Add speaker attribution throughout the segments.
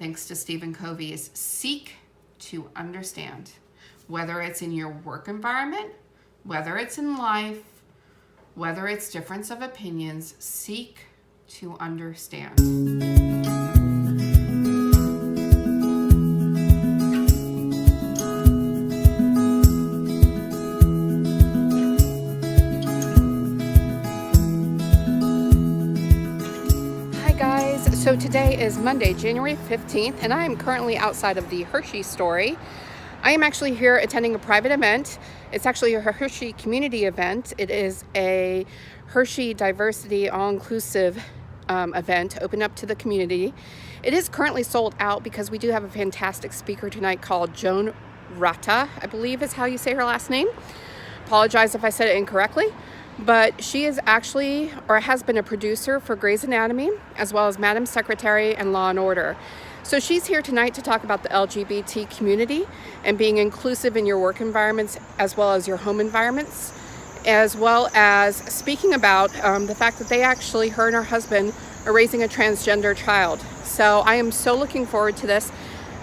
Speaker 1: thanks to Stephen Covey, is seek to understand. Whether it's in your work environment, whether it's in life, whether it's difference of opinions, seek to understand. So today is Monday, January 15th, and I am currently outside of the Hershey Story. I am actually here attending a private event. It's actually a Hershey community event. It is a Hershey diversity all-inclusive event open up to the community. It is currently sold out because we do have a fantastic speaker tonight called Joan Ratar, I believe is how you say her last name. Apologize if I said it incorrectly. But she is actually, or has been, a producer for Grey's Anatomy, as well as Madam Secretary and Law and Order. So she's here tonight to talk about the LGBT community and being inclusive in your work environments as well as your home environments, as well as speaking about the fact that her and her husband are raising a transgender child. So I am so looking forward to this.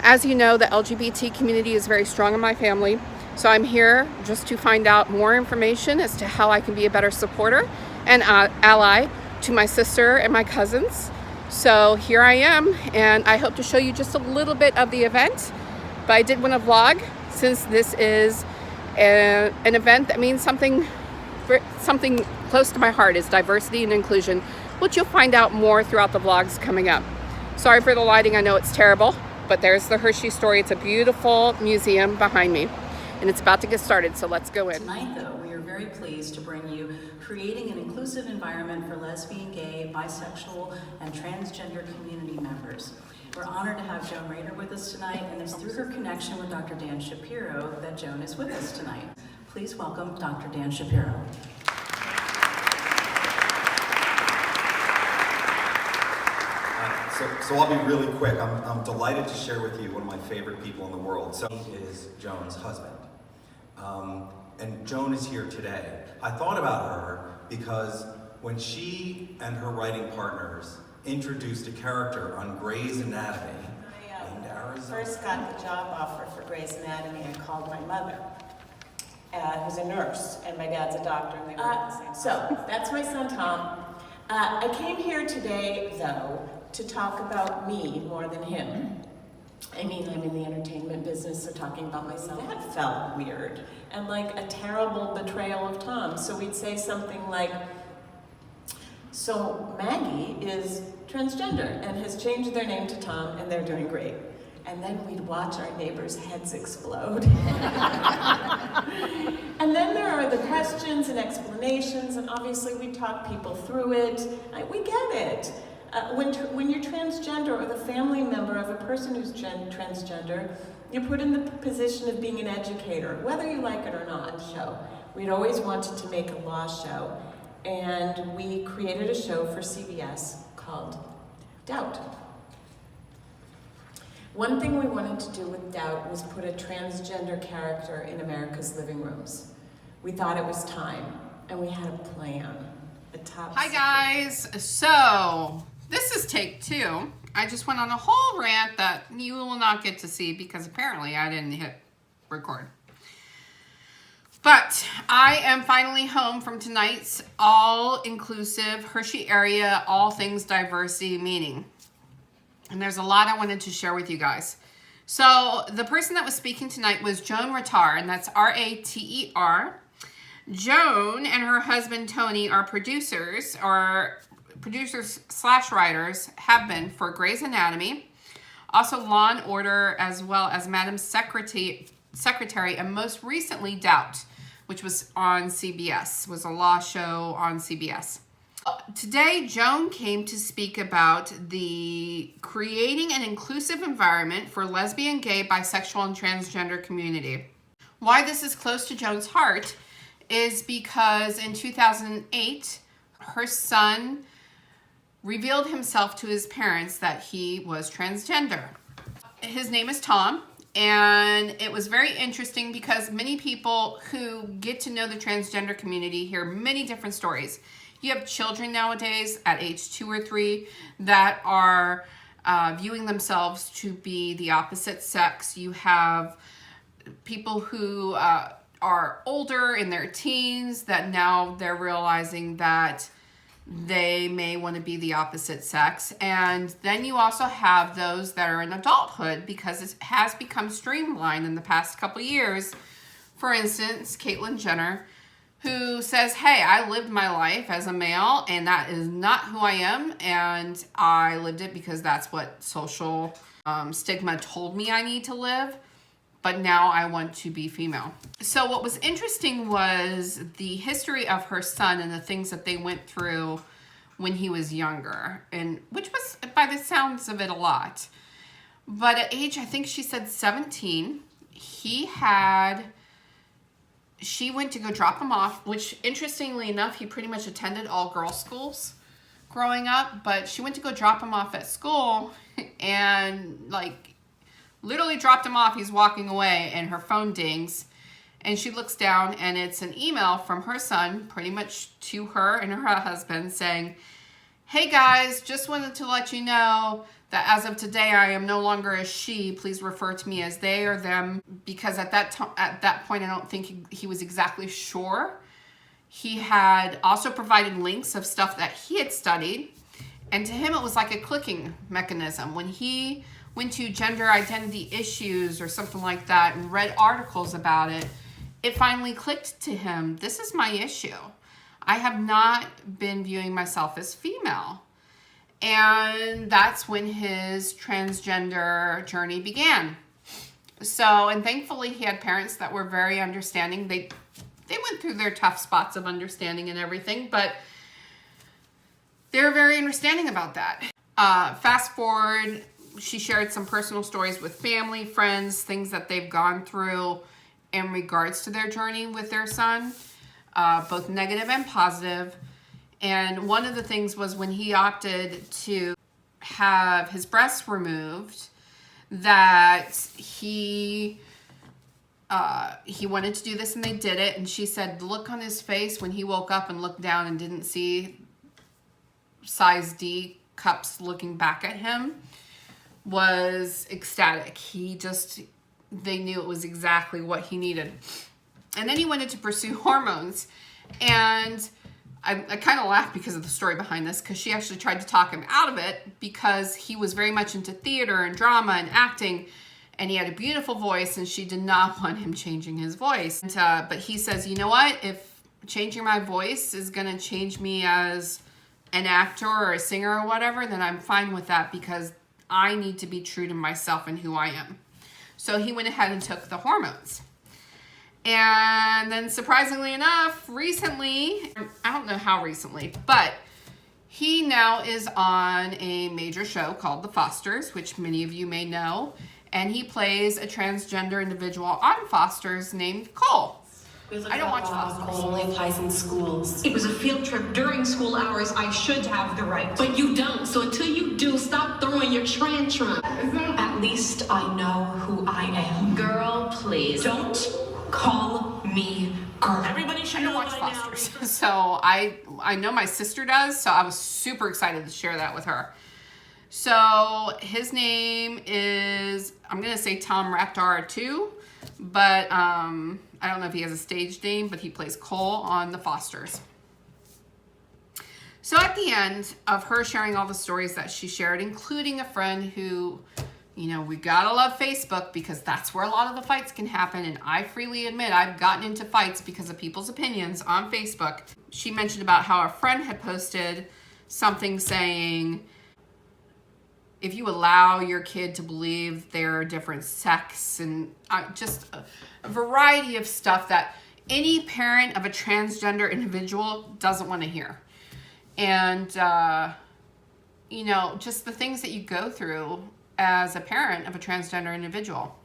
Speaker 1: As you know, the LGBT community is very strong in my family. So I'm here just to find out more information as to how I can be a better supporter and ally to my sister and my cousins. So here I am, and I hope to show you just a little bit of the event. But I did want to vlog since this is an event that means something close to my heart, is diversity and inclusion, which you'll find out more throughout the vlogs coming up. Sorry for the lighting, I know it's terrible, but there's the Hershey Story. It's a beautiful museum behind me. And it's about to get started, so let's go in.
Speaker 2: Tonight, though, we are very pleased to bring you Creating an Inclusive Environment for Lesbian, Gay, Bisexual, and Transgender Community Members. We're honored to have Joan Ratar with us tonight, and it's through her connection with Dr. Dan Shapiro that Joan is with us tonight. Please welcome Dr. Dan Shapiro.
Speaker 3: So I'll be really quick. I'm delighted to share with you one of my favorite people in the world. So he is Joan's husband. And Joan is here today. I thought about her because when she and her writing partners introduced a character on Grey's Anatomy named Arizona.
Speaker 4: First got the job offer for Grey's Anatomy, I called my mother, who's a nurse, and my dad's a doctor, and they work at the same So that's my son Tom. I came here today, though, to talk about me more than him. I mean, I'm in the entertainment business, so talking about myself, that felt weird and like a terrible betrayal of Tom. So we'd say something like, so Maggie is transgender and has changed their name to Tom, and they're doing great. And then we'd watch our neighbors' heads explode. And then there are the questions and explanations, and obviously we talk people through it. We get it. When you're transgender or the family member of a person who's transgender, you're put in the position of being an educator, whether you like it or not. So we'd always wanted to make a law show, and we created a show for CBS called Doubt. One thing we wanted to do with Doubt was put a transgender character in America's living rooms. We thought it was time, and we had a plan.
Speaker 1: Hi guys, so this is take 2. I just went on a whole rant that you will not get to see because apparently I didn't hit record. But I am finally home from tonight's all-inclusive Hershey Area all things diversity meeting. And there's a lot I wanted to share with you guys. So the person that was speaking tonight was Joan Ratar, and that's R-A-T-E-R. Joan and her husband Tony are producers / writers, have been for Grey's Anatomy, also Law and Order, as well as Madam Secretary, and most recently Doubt, which was on CBS, was a law show on CBS. Today, Joan came to speak about the creating an inclusive environment for lesbian, gay, bisexual, and transgender community. Why this is close to Joan's heart is because in 2008, her son revealed himself to his parents that he was transgender. His name is Tom, and it was very interesting because many people who get to know the transgender community hear many different stories. You have children nowadays at age 2 or 3 that are viewing themselves to be the opposite sex. You have people who are older in their teens that now they're realizing that they may want to be the opposite sex. And then you also have those that are in adulthood because it has become streamlined in the past couple years. For instance, Caitlyn Jenner, who says, hey, I lived my life as a male and that is not who I am, and I lived it because that's what social stigma told me I need to live, but now I want to be female. So what was interesting was the history of her son and the things that they went through when he was younger, and which was, by the sounds of it, a lot. But at age, I think she said 17, she went to go drop him off, which interestingly enough, he pretty much attended all girls schools growing up, but she went to go drop him off at school and like literally dropped him off. He's walking away and her phone dings and she looks down and it's an email from her son pretty much to her and her husband saying, hey guys, just wanted to let you know that as of today, I am no longer a she. Please refer to me as they or them. Because at that point, I don't think he was exactly sure. He had also provided links of stuff that he had studied. And to him, it was like a clicking mechanism. When he went to gender identity issues or something like that and read articles about it, it finally clicked to him. This is my issue. I have not been viewing myself as female. And that's when his transgender journey began. So, and thankfully he had parents that were very understanding. They went through their tough spots of understanding and everything, but they're very understanding about that. Fast forward, she shared some personal stories with family, friends, things that they've gone through in regards to their journey with their son, both negative and positive. And one of the things was when he opted to have his breasts removed, that he wanted to do this and they did it. And she said the look on his face when he woke up and looked down and didn't see size D cups looking back at him was ecstatic. They knew it was exactly what he needed. And then he wanted to pursue hormones. And I kind of laughed because of the story behind this, because she actually tried to talk him out of it because he was very much into theater and drama and acting, and he had a beautiful voice, and she did not want him changing his voice. But he says, you know what? If changing my voice is going to change me as an actor or a singer or whatever, then I'm fine with that because I need to be true to myself and who I am. So he went ahead and took the hormones. And then surprisingly enough, recently, I don't know how recently, but he now is on a major show called The Fosters, which many of you may know. And he plays a transgender individual on Fosters named Cole. I don't watch Fosters.
Speaker 5: Cole only applies in schools.
Speaker 6: It was a field trip during school hours. I should have the right.
Speaker 5: But you don't. So until you do, stop throwing your tantrum. At least I know who I am. Girl, please. Don't call me girl. Everybody should know
Speaker 1: watch
Speaker 5: by
Speaker 1: Fosters.
Speaker 5: now.
Speaker 1: So I know my sister does, so I was super excited to share that with her. So his name is, I'm going to say Tom Ratar too, but I don't know if he has a stage name, but he plays Cole on The Fosters. So at the end of her sharing all the stories that she shared, including a friend who, you know, we gotta love Facebook because that's where a lot of the fights can happen. And I freely admit I've gotten into fights because of people's opinions on Facebook. She mentioned about how a friend had posted something saying, if you allow your kid to believe they're a different sex, and just a variety of stuff that any parent of a transgender individual doesn't want to hear. And, you know, just the things that you go through as a parent of a transgender individual,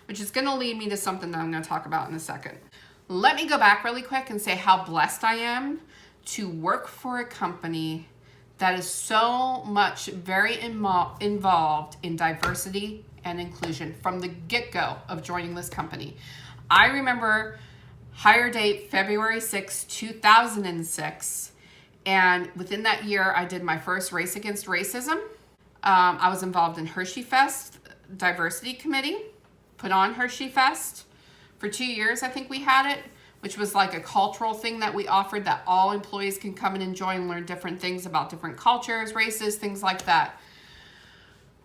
Speaker 1: which is going to lead me to something that I'm going to talk about in a second. Let me go back really quick and say how blessed I am to work for a company that is so much very involved in diversity and inclusion from the get-go of joining this company. I remember hire date February 6, 2006, and within that year I did my first Race Against Racism I was involved in Hershey Fest Diversity Committee, put on Hershey Fest. For 2 years, I think we had it, which was like a cultural thing that we offered that all employees can come and enjoy and learn different things about different cultures, races, things like that.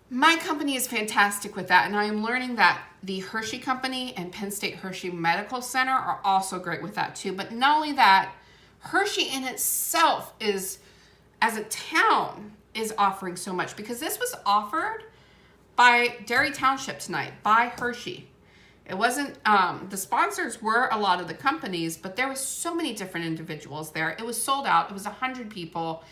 Speaker 1: My company is fantastic with that, and I am learning that the Hershey Company and Penn State Hershey Medical Center are also great with that too. But not only that, Hershey in itself is, as a town, is offering so much, because this was offered by Derry Township tonight, by Hershey. It wasn't, the sponsors were a lot of the companies, but there was so many different individuals there. It was sold out. It was 100 people.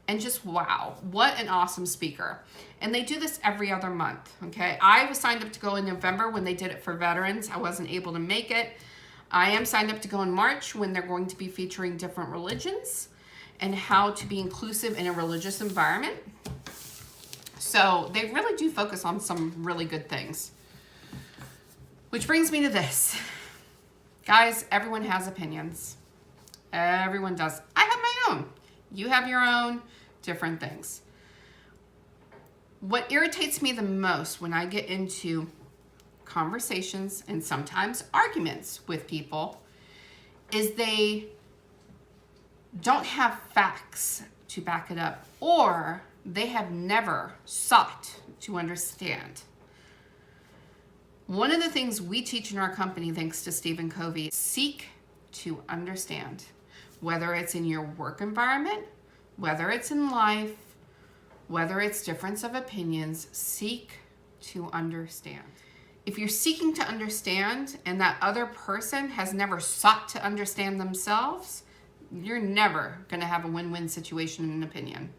Speaker 1: And just wow, what an awesome speaker. And they do this every other month, okay? I was signed up to go in November when they did it for veterans. I wasn't able to make it. I am signed up to go in March when they're going to be featuring different religions and how to be inclusive in a religious environment. So they really do focus on some really good things. Which brings me to this. Guys, everyone has opinions. Everyone does. I have my own. You have your own, different things. What irritates me the most when I get into conversations and sometimes arguments with people is they don't have facts to back it up, or they have never sought to understand. One of the things we teach in our company, thanks to Stephen Covey, seek to understand. Whether it's in your work environment, whether it's in life, whether it's difference of opinions, seek to understand. If you're seeking to understand and that other person has never sought to understand themselves, you're never going to have a win-win situation in an opinion.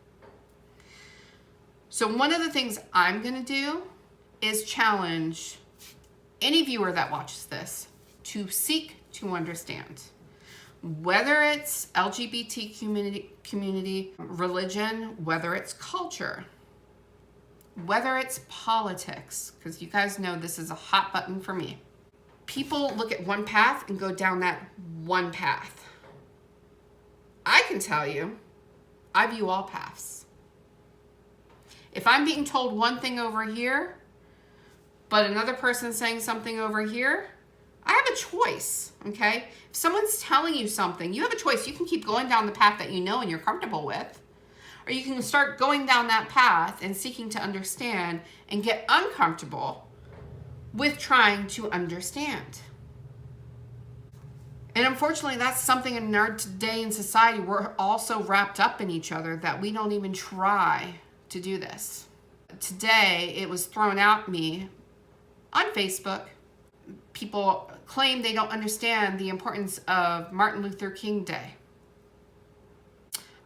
Speaker 1: So one of the things I'm going to do is challenge any viewer that watches this to seek to understand. Whether it's LGBT community, religion, whether it's culture, whether it's politics, because you guys know this is a hot button for me. People look at one path and go down that one path. I can tell you, I view all paths. If I'm being told one thing over here, but another person's saying something over here, I have a choice, okay? If someone's telling you something, you have a choice. You can keep going down the path that you know and you're comfortable with, or you can start going down that path and seeking to understand and get uncomfortable with trying to understand. And unfortunately, that's something in our today in society, we're all so wrapped up in each other that we don't even try to do this. Today, it was thrown at me on Facebook. People claim they don't understand the importance of Martin Luther King Day.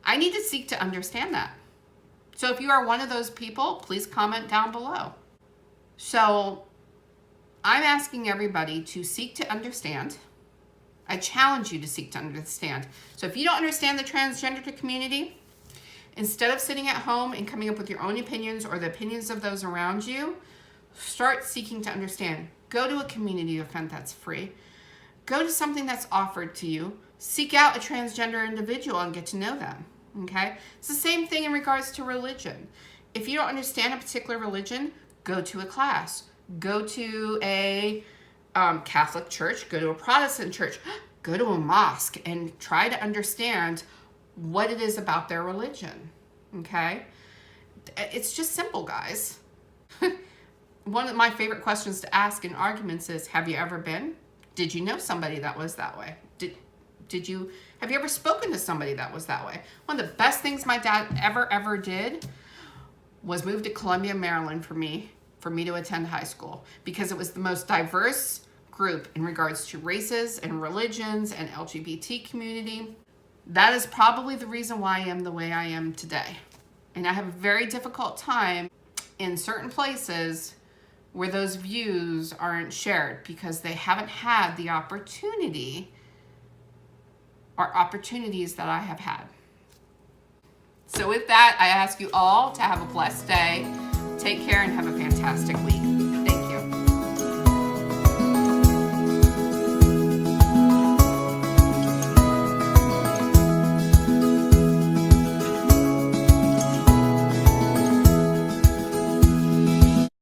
Speaker 1: I need to seek to understand that. So if you are one of those people, please comment down below. So I'm asking everybody to seek to understand. I challenge you to seek to understand. So if you don't understand the transgender community, instead of sitting at home and coming up with your own opinions or the opinions of those around you, start seeking to understand. Go to a community event that's free. Go to something that's offered to you. Seek out a transgender individual and get to know them, okay? It's the same thing in regards to religion. If you don't understand a particular religion, go to a class. Go to a Catholic church, go to a Protestant church, go to a mosque and try to understand what it is about their religion, okay? It's just simple, guys. One of my favorite questions to ask in arguments is, have you ever been? Did you know somebody that was that way? Have you ever spoken to somebody that was that way? One of the best things my dad ever did was move to Columbia, Maryland for me to attend high school, because it was the most diverse group in regards to races and religions and LGBT community. That is probably the reason why I am the way I am today. And I have a very difficult time in certain places where those views aren't shared because they haven't had the opportunity or opportunities that I have had. So with that, I ask you all to have a blessed day. Take care and have a fantastic week.